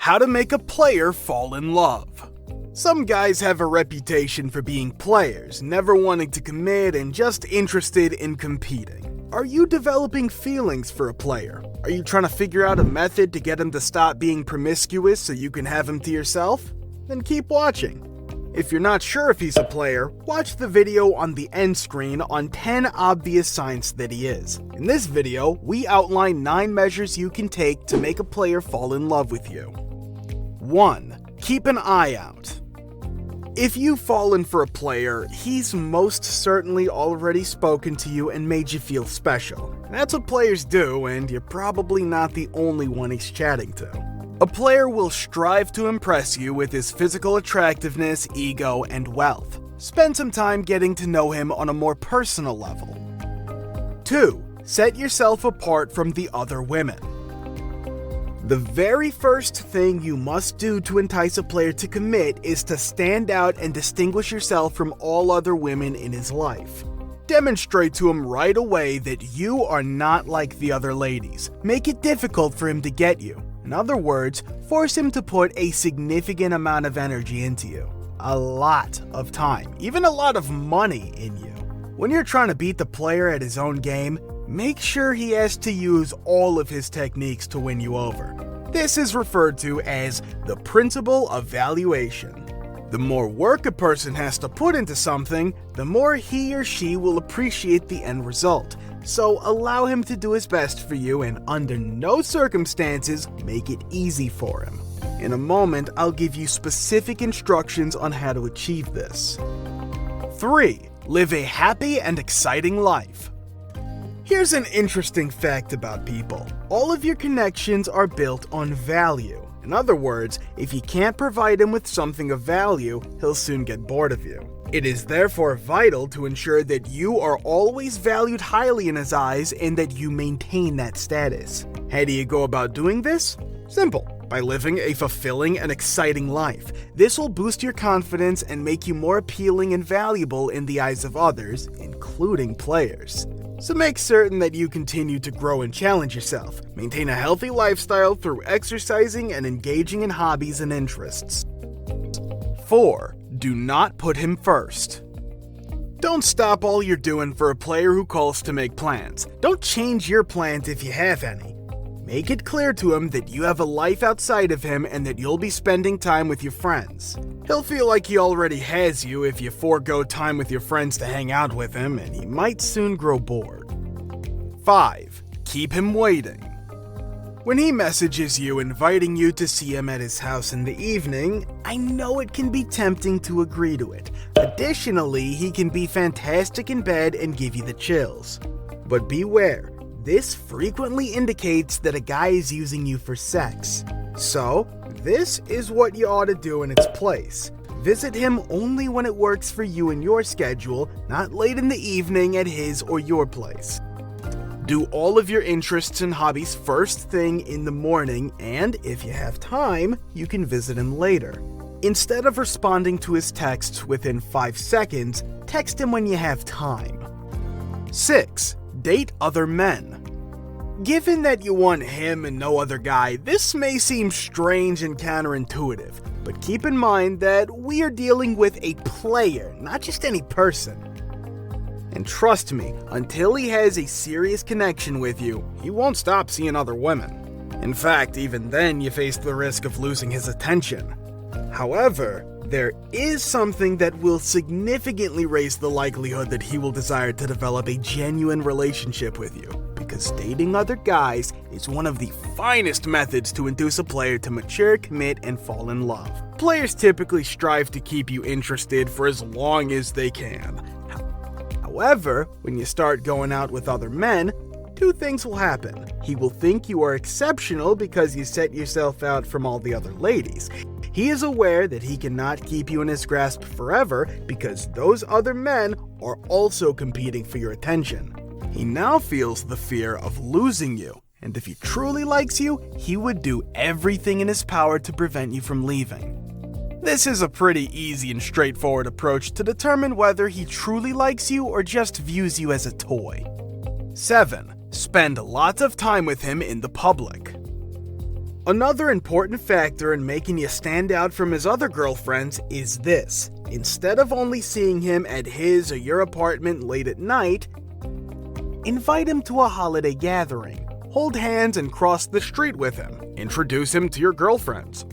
How to make a player fall in love. Some guys have a reputation for being players, never wanting to commit and just interested in competing. Are you developing feelings for a player? Are you trying to figure out a method to get him to stop being promiscuous so you can have him to yourself? Then keep watching. If you're not sure if he's a player, watch the video on the end screen on 10 obvious signs that he is. In this video, we outline 9 measures you can take to make a player fall in love with you. 1. Keep an eye out. If you've fallen for a player, he's most certainly already spoken to you and made you feel special. That's what players do, and you're probably not the only one he's chatting to. A player will strive to impress you with his physical attractiveness, ego, and wealth. Spend some time getting to know him on a more personal level. 2. Set yourself apart from the other women. The very first thing you must do to entice a player to commit is to stand out and distinguish yourself from all other women in his life. Demonstrate to him right away that you are not like the other ladies. Make it difficult for him to get you. In other words, force him to put a significant amount of energy into you. A lot of time, even a lot of money in you. When you're trying to beat the player at his own game, make sure he has to use all of his techniques to win you over. This is referred to as the principle of valuation. The more work a person has to put into something, the more he or she will appreciate the end result. So allow him to do his best for you and under no circumstances make it easy for him. In a moment, I'll give you specific instructions on how to achieve this. 3. Live a happy and exciting life. Here's an interesting fact about people. All of your connections are built on value. In other words, if you can't provide him with something of value, he'll soon get bored of you. It is therefore vital to ensure that you are always valued highly in his eyes and that you maintain that status. How do you go about doing this? Simple. By living a fulfilling and exciting life. This will boost your confidence and make you more appealing and valuable in the eyes of others, including players. So make certain that you continue to grow and challenge yourself. Maintain a healthy lifestyle through exercising and engaging in hobbies and interests. 4. Do not put him first. Don't stop all you're doing for a player who calls to make plans. Don't change your plans if you have any. Make it clear to him that you have a life outside of him and that you'll be spending time with your friends. He'll feel like he already has you if you forego time with your friends to hang out with him, and he might soon grow bored. 5. Keep him waiting. When he messages you inviting you to see him at his house in the evening, I know it can be tempting to agree to it. Additionally, he can be fantastic in bed and give you the chills. But beware, this frequently indicates that a guy is using you for sex. So, this is what you ought to do in its place. Visit him only when it works for you and your schedule, not late in the evening at his or your place. Do all of your interests and hobbies first thing in the morning, and if you have time, you can visit him later. Instead of responding to his texts within 5 seconds, text him when you have time. 6. Date other men. Given that you want him and no other guy, this may seem strange and counterintuitive, but keep in mind that we are dealing with a player, not just any person. And trust me, until he has a serious connection with you, he won't stop seeing other women. In fact, even then you face the risk of losing his attention. However, there is something that will significantly raise the likelihood that he will desire to develop a genuine relationship with you, because dating other guys is one of the finest methods to induce a player to mature, commit, and fall in love. Players typically strive to keep you interested for as long as they can. However, when you start going out with other men, 2 things will happen. He will think you are exceptional because you set yourself out from all the other ladies. He is aware that he cannot keep you in his grasp forever because those other men are also competing for your attention. He now feels the fear of losing you, and if he truly likes you, he would do everything in his power to prevent you from leaving. This is a pretty easy and straightforward approach to determine whether he truly likes you or just views you as a toy. 7. Spend lots of time with him in the public. Another important factor in making you stand out from his other girlfriends is this. Instead of only seeing him at his or your apartment late at night, invite him to a holiday gathering. Hold hands and cross the street with him. Introduce him to your girlfriends.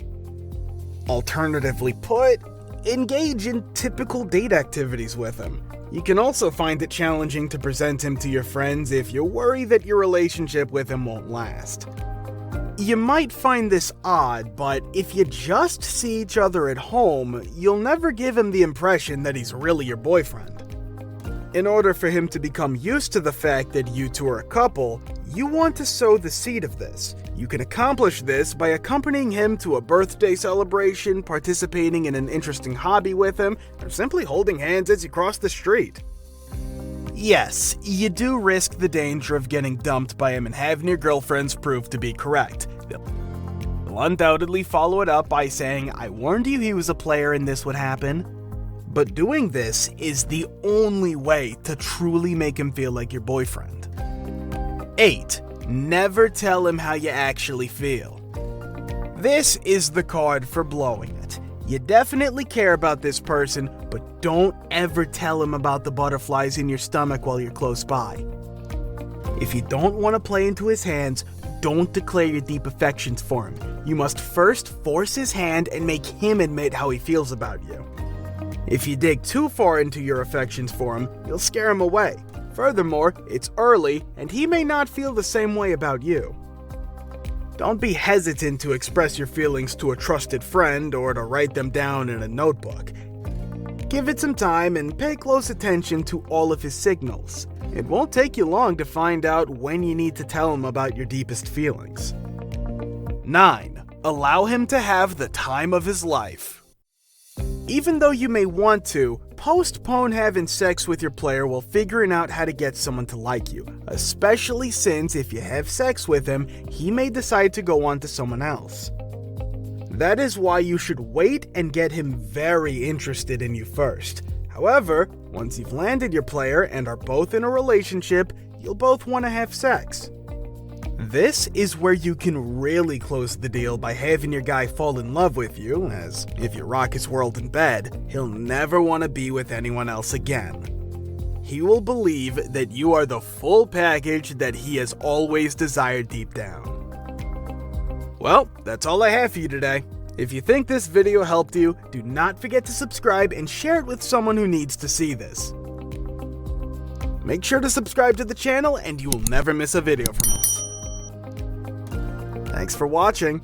Alternatively put, engage in typical date activities with him. You can also find it challenging to present him to your friends if you worry that your relationship with him won't last. You might find this odd, but if you just see each other at home, you'll never give him the impression that he's really your boyfriend. In order for him to become used to the fact that you two are a couple, you want to sow the seed of this. You can accomplish this by accompanying him to a birthday celebration, participating in an interesting hobby with him, or simply holding hands as you cross the street. Yes, you do risk the danger of getting dumped by him and having your girlfriends prove to be correct. They'll undoubtedly follow it up by saying, "I warned you he was a player and this would happen." But doing this is the only way to truly make him feel like your boyfriend. 8. Never tell him how you actually feel. This is the card for blowing it. You definitely care about this person, but don't ever tell him about the butterflies in your stomach while you're close by. If you don't want to play into his hands, don't declare your deep affections for him. You must first force his hand and make him admit how he feels about you. If you dig too far into your affections for him, you'll scare him away. Furthermore, it's early, and he may not feel the same way about you. Don't be hesitant to express your feelings to a trusted friend or to write them down in a notebook. Give it some time and pay close attention to all of his signals. It won't take you long to find out when you need to tell him about your deepest feelings. 9. Allow him to have the time of his life. Even though you may want to, postpone having sex with your player while figuring out how to get someone to like you, especially since if you have sex with him, he may decide to go on to someone else. That is why you should wait and get him very interested in you first. However, once you've landed your player and are both in a relationship, you'll both want to have sex. This is where you can really close the deal by having your guy fall in love with you, as if you rock his world in bed, he'll never want to be with anyone else again. He will believe that you are the full package that he has always desired deep down. Well, that's all I have for you today. If you think this video helped you, do not forget to subscribe and share it with someone who needs to see this. Make sure to subscribe to the channel and you will never miss a video from us. Thanks for watching.